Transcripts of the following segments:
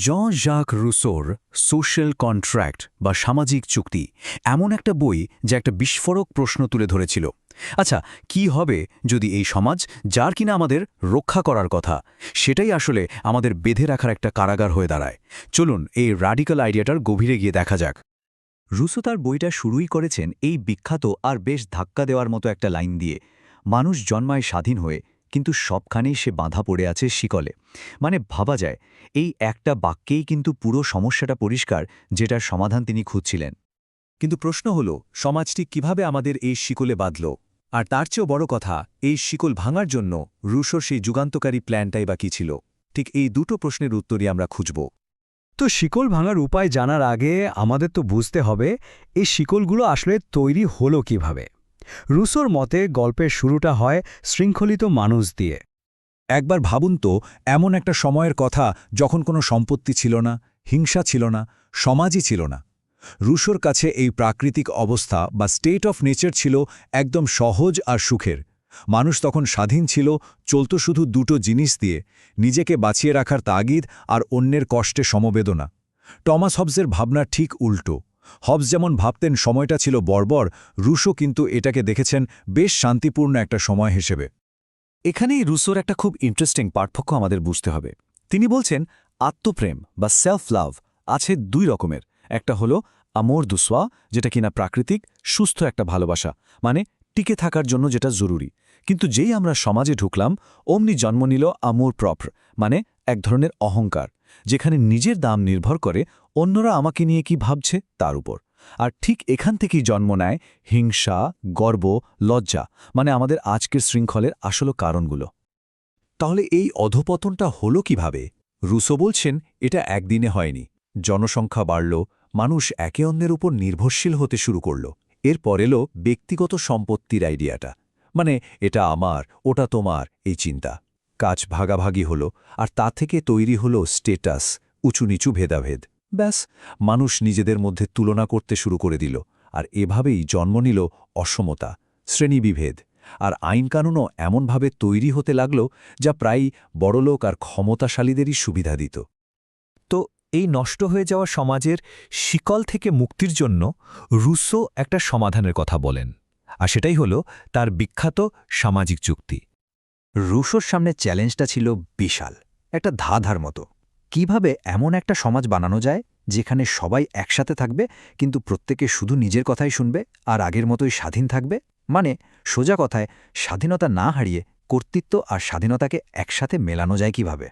জন জাক রুসোর social contract বা সামাজিক চুক্তি এমন একটা বই যা একটা বিস্ফোরক প্রশ্ন তুলে ধরেছিল। আচ্ছা, কি হবে যদি এই সমাজ যার কিনা আমাদের রক্ষা করার কথা সেটাই আসলে আমাদের বেঁধে রাখার একটা কারাগার হয়ে দাঁড়ায়? চলুন এই রাডিক্যাল আইডিয়াটার গভীরে গিয়ে দেখা যাক। রুসো তার বইটা শুরুই করেছেন এই বিখ্যাত আর বেশ ধাক্কা দেওয়ার মতো একটা লাইন দিয়ে। মানুষ জন্মায় স্বাধীন হয়ে, কিন্তু সবখানেই সে বাঁধা পড়ে আছে শিকলে। মানে ভাবা যায়, এই একটা বাক্যেই কিন্তু পুরো সমস্যাটা পরিষ্কার, যেটার সমাধান তিনি খুঁজছিলেন। কিন্তু প্রশ্ন হল, সমাজটি কিভাবে আমাদের এই শিকলে বাঁধল? আর তার চেয়েও বড় কথা, এই শিকল ভাঙার জন্য রুশোর সেই যুগান্তকারী প্ল্যানটাই বা কী ছিল? ঠিক এই দুটো প্রশ্নের উত্তরই আমরা খুঁজব। তো শিকল ভাঙার উপায় জানার আগে আমাদের তো বুঝতে হবে এই শিকলগুলো আসলে তৈরি হলো কিভাবে। রুসোর মতে গল্পের শুরুটা হয় শৃঙ্খলিত মানুষ দিয়ে। একবার ভাবুন তো, এমন একটা সময়ের কথা যখন কোনো সম্পত্তি ছিল না, হিংসা ছিল না, সমাজই ছিল না। রুশোর কাছে এই প্রাকৃতিক অবস্থা বা স্টেট অফ নেচার ছিল একদম সহজ আর সুখের। মানুষ তখন স্বাধীন ছিল, চলত শুধু দুটো জিনিস দিয়ে: নিজেকে বাঁচিয়ে রাখার তাগিদ আর অন্যের কষ্টে সমবেদনা। টমাস হবসের ভাবনা ঠিক উল্টো। হবস যেমন ভাবতেন সময়টা ছিল বর্বর, রুশো কিন্তু এটাকে দেখেছেন বেশ শান্তিপূর্ণ একটা সময় হিসেবে। এখানেই রুসোর একটা খুব ইন্টারেস্টিং পার্থক্য আমাদের বুঝতে হবে। তিনি বলছেন আত্মপ্রেম বা সেলফ লাভ আছে দুই রকমের। একটা হলো আমোর দুসোয়া, যেটা কিনা প্রাকৃতিক সুস্থ একটা ভালোবাসা, মানে টিকে থাকার জন্য যেটা জরুরি। কিন্তু যেই আমরা সমাজে ঢুকলাম, অমনি জন্ম নিল আমোর প্রপ্র, মানে এক ধরনের অহংকার, যেখানে নিজের দাম নির্ভর করে অন্যরা আমাকে নিয়ে কি ভাবছে তার উপর। আর ঠিক এখান থেকেই জন্ম নেয় হিংসা, গর্ব, লজ্জা, মানে আমাদের আজকের শৃঙ্খলের আসল কারণগুলো। তাহলে এই অধপতনটা হলো কিভাবে? রুসো বলছেন এটা একদিনে হয়নি। জনসংখ্যা বাড়ল, মানুষ একে অন্যের উপর নির্ভরশীল হতে শুরু করল। এরপর এলো ব্যক্তিগত সম্পত্তির আইডিয়াটা, মানে এটা আমার, ওটা তোমার, এই চিন্তা। কাজ ভাগাভাগি হলো, আর তা থেকে তৈরি হলো স্টেটাস, উঁচু নিচু ভেদাভেদ। ব্যাস, মানুষ নিজেদের মধ্যে তুলনা করতে শুরু করে দিল, আর এভাবেই জন্ম নিল অসমতা, শ্রেণীবিভেদ। আর আইনকানুনও এমনভাবে তৈরি হতে লাগল যা প্রায়ই বড়লোক আর ক্ষমতাশালীদেরই সুবিধা দিত। তো এই নষ্ট হয়ে যাওয়া সমাজের শিকল থেকে মুক্তির জন্য রুসো একটা সমাধানের কথা বলেন, আর সেটাই হলো তার বিখ্যাত সামাজিক চুক্তি। রুশোর সামনে চ্যালেঞ্জটা ছিল বিশাল, একটা ধাঁধার মতো। কিভাবে এমন একটা সমাজ বানানো যায় যেখানে সবাই একসাথে থাকবে, কিন্তু প্রত্যেকে শুধু নিজের কথাই শুনবে আর আগের মতোই স্বাধীন থাকবে? মানে সোজা কথায়, স্বাধীনতা না হারিয়ে কর্তৃত্ব আর স্বাধীনতাকে একসাথে মেলানো যায় কিভাবে?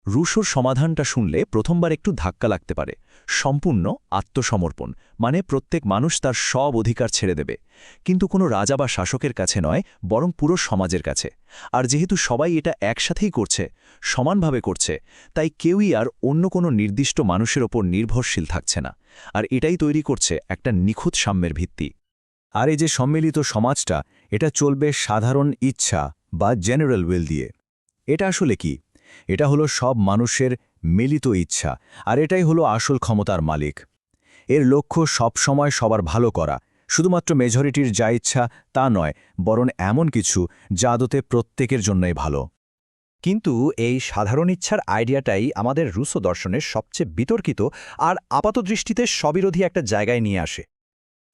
রুশোর সমাধানটা শুনলে প্রথমবার একটু ধাক্কা লাগতে পারে। সম্পূর্ণ আত্মসমর্পণ, মানে প্রত্যেক মানুষ তার সব অধিকার ছেড়ে দেবে, কিন্তু কোনো রাজা বা শাসকের কাছে নয়, বরং পুরো সমাজের কাছে। আর যেহেতু সবাই এটা একসাথেই করছে, সমানভাবে করছে, তাই কেউই আর অন্য কোনো নির্দিষ্ট মানুষের ওপর নির্ভরশীল থাকছে না। আর এটাই তৈরি করছে একটা নিখুঁত সাম্যের ভিত্তি। আর এই যে সম্মিলিত সমাজটা, এটা চলবে সাধারণ ইচ্ছা বা জেনারেল উইল দিয়ে। এটা আসলে কি? এটা হলো সব মানুষের মিলিত ইচ্ছা, আর এটাই হলো আসল ক্ষমতার মালিক। এর লক্ষ্য সব সময় সবার ভালো করা, শুধুমাত্র মেজরিটির যা ইচ্ছা তা নয়, বরং এমন কিছু যা আদতে প্রত্যেকের জন্যই ভালো। কিন্তু এই সাধারণ ইচ্ছার আইডিয়াটাই আমাদের রুশো দর্শনের সবচেয়ে বিতর্কিত আর আপাতদৃষ্টিতে স্ববিরোধী একটা জায়গায় নিয়ে আসে।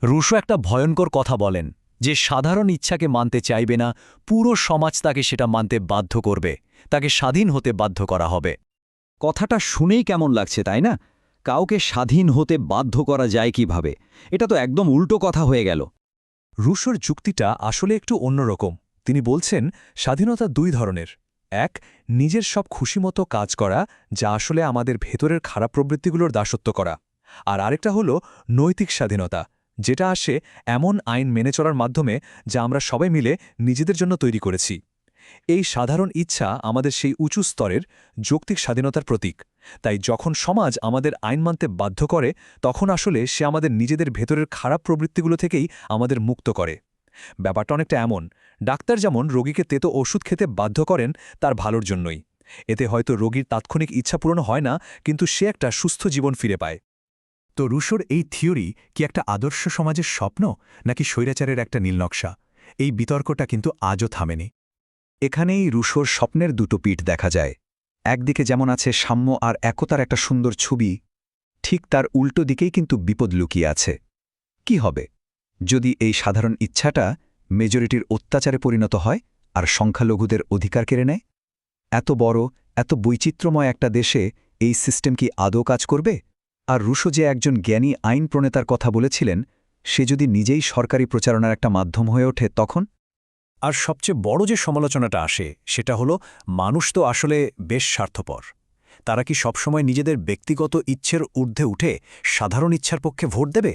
রুশো একটা ভয়ঙ্কর কথা বলেন, যে সাধারণ ইচ্ছাকে মানতে চাইবে না, পুরো সমাজ তাকে সেটা মানতে বাধ্য করবে, তাকে স্বাধীন হতে বাধ্য করা হবে। কথাটা শুনেই কেমন লাগছে, তাই না? কাউকে স্বাধীন হতে বাধ্য করা যায় কিভাবে? এটা তো একদম উল্টো কথা হয়ে গেল। রুশোর যুক্তিটা আসলে একটু অন্যরকম। তিনি বলছেন স্বাধীনতা দুই ধরনের। এক, নিজের সব খুশিমতো কাজ করা, যা আসলে আমাদের ভেতরের খারাপ প্রবৃত্তিগুলোর দাসত্ব করা। আর আরেকটা হলো নৈতিক স্বাধীনতা, যেটা আসে এমন আইন মেনে চলার মাধ্যমে যা আমরা সবাই মিলে নিজেদের জন্য তৈরি করেছি। এই সাধারণ ইচ্ছা আমাদের সেই উঁচু স্তরের যৌক্তিক স্বাধীনতার প্রতীক। তাই যখন সমাজ আমাদের আইন মানতে বাধ্য করে, তখন আসলে সে আমাদের নিজেদের ভেতরের খারাপ প্রবৃত্তিগুলো থেকেই আমাদের মুক্ত করে। ব্যাপারটা অনেকটা এমন, ডাক্তার যেমন রোগীকে তেতো ওষুধ খেতে বাধ্য করেন তার ভালোর জন্যই। এতে হয়তো রোগীর তাৎক্ষণিক ইচ্ছা পূরণ হয় না, কিন্তু সে একটা সুস্থ জীবন ফিরে পায়। তো রুশোর এই থিওরি কি একটা আদর্শ সমাজের স্বপ্ন, নাকি স্বৈরাচারের একটা নীলনকশা? এই বিতর্কটা কিন্তু আজও থামেনি। এখানেই রুশোর স্বপ্নের দুটো পিঠ দেখা যায়। একদিকে যেমন আছে সাম্য আর একতার একটা সুন্দর ছবি, ঠিক তার উল্টো দিকেই কিন্তু বিপদ লুকিয়ে আছে। কি হবে যদি এই সাধারণ ইচ্ছাটা মেজরিটির অত্যাচারে পরিণত হয় আর সংখ্যালঘুদের অধিকার কেড়ে নেয়? এত বড়, এত বৈচিত্র্যময় একটা দেশে এই সিস্টেম কি আদৌ কাজ করবে? আর রুশো যে একজন জ্ঞানী আইন প্রণেতার কথা বলেছিলেন, সে যদি নিজেই সরকারি প্রচারণার একটা মাধ্যম হয়ে ওঠে তখন? আর সবচেয়ে বড় যে সমালোচনাটা আসে সেটা হলো মানুষ তো আসলে বেশ স্বার্থপর। তারা কি সবসময় নিজেদের ব্যক্তিগত ইচ্ছের ঊর্ধ্বে উঠে সাধারণ ইচ্ছার পক্ষে ভোট দেবে?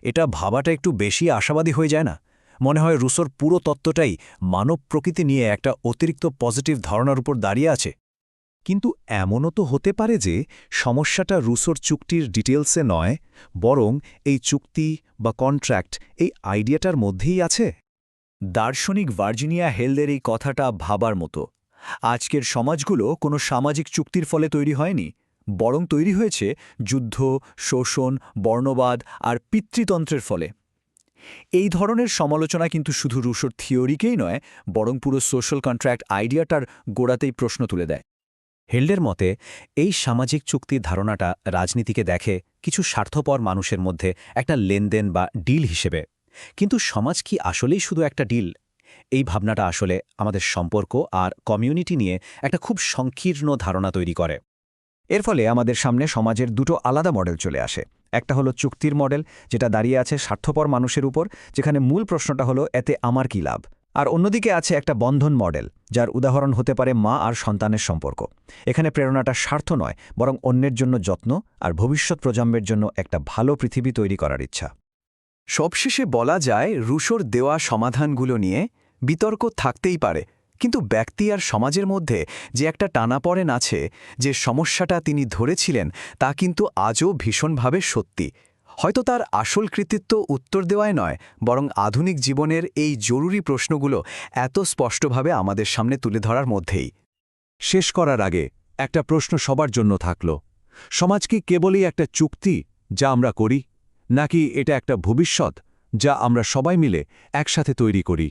এটা ভাবাটা একটু বেশি আশাবাদী হয়ে যায় না? মনে হয় রুসোর পুরো তত্ত্বটাই মানব প্রকৃতি নিয়ে একটা অতিরিক্ত পজিটিভ ধারণার উপর দাঁড়িয়ে আছে। কিন্তু এমনও তো হতে পারে যে সমস্যাটা রুসোর চুক্তির ডিটেলসে নয়, বরং এই চুক্তি বা কন্ট্রাক্ট এই আইডিয়াটার মধ্যেই আছে। দার্শনিক ভার্জিনিয়া হেলদের এই কথাটা ভাবার মতো। আজকের সমাজগুলো কোনো সামাজিক চুক্তির ফলে তৈরি হয়নি, বরং তৈরি হয়েছে যুদ্ধ, শোষণ, বর্ণবাদ আর পিতৃতন্ত্রের ফলে। এই ধরনের সমালোচনা কিন্তু শুধু রুশোর থিওরিকেই নয়, বরং পুরো সোশ্যাল কন্ট্রাক্ট আইডিয়াটার গোড়াতেই প্রশ্ন তুলে দেয়। হেলডের মতে এই সামাজিক চুক্তির ধারণাটা রাজনীতিকে দেখে কিছু স্বার্থপর মানুষের মধ্যে একটা লেনদেন বা ডিল হিসেবে। কিন্তু সমাজ কি আসলেই শুধু একটা ডিল? এই ভাবনাটা আসলে আমাদের সম্পর্ক আর কমিউনিটি নিয়ে একটা খুব সংকীর্ণ ধারণা তৈরি করে। এর ফলে আমাদের সামনে সমাজের দুটো আলাদা মডেল চলে আসে। একটা হলো চুক্তির মডেল, যেটা দাঁড়িয়ে আছে স্বার্থপর মানুষের উপর, যেখানে মূল প্রশ্নটা হলো এতে আমার কি লাভ। আর অন্যদিকে আছে একটা বন্ধন মডেল, যার উদাহরণ হতে পারে মা আর সন্তানের সম্পর্ক। এখানে প্রেরণাটা স্বার্থ নয়, বরং অন্যের জন্য যত্ন আর ভবিষ্যৎ প্রজন্মের জন্য একটা ভালো পৃথিবী তৈরি করার ইচ্ছা। সবশেষে বলা যায়, রুশোর দেওয়া সমাধানগুলো নিয়ে বিতর্ক থাকতেই পারে, কিন্তু ব্যক্তি আর সমাজের মধ্যে যে একটা টানাপড়েন আছে, যে সমস্যাটা তিনি ধরেছিলেন, তা কিন্তু আজও ভীষণভাবে সত্যি। হয়তো তার আসল কৃতিত্ব উত্তর দেওয়ায় নয়, বরং আধুনিক জীবনের এই জরুরি প্রশ্নগুলো এত স্পষ্টভাবে আমাদের সামনে তুলে ধরার মধ্যেই। শেষ করার আগে একটা প্রশ্ন সবার জন্য থাকল। সমাজ কি কেবলই একটা চুক্তি যা আমরা করি, নাকি এটা একটা ভবিষ্যৎ যা আমরা সবাই মিলে একসাথে তৈরি করি?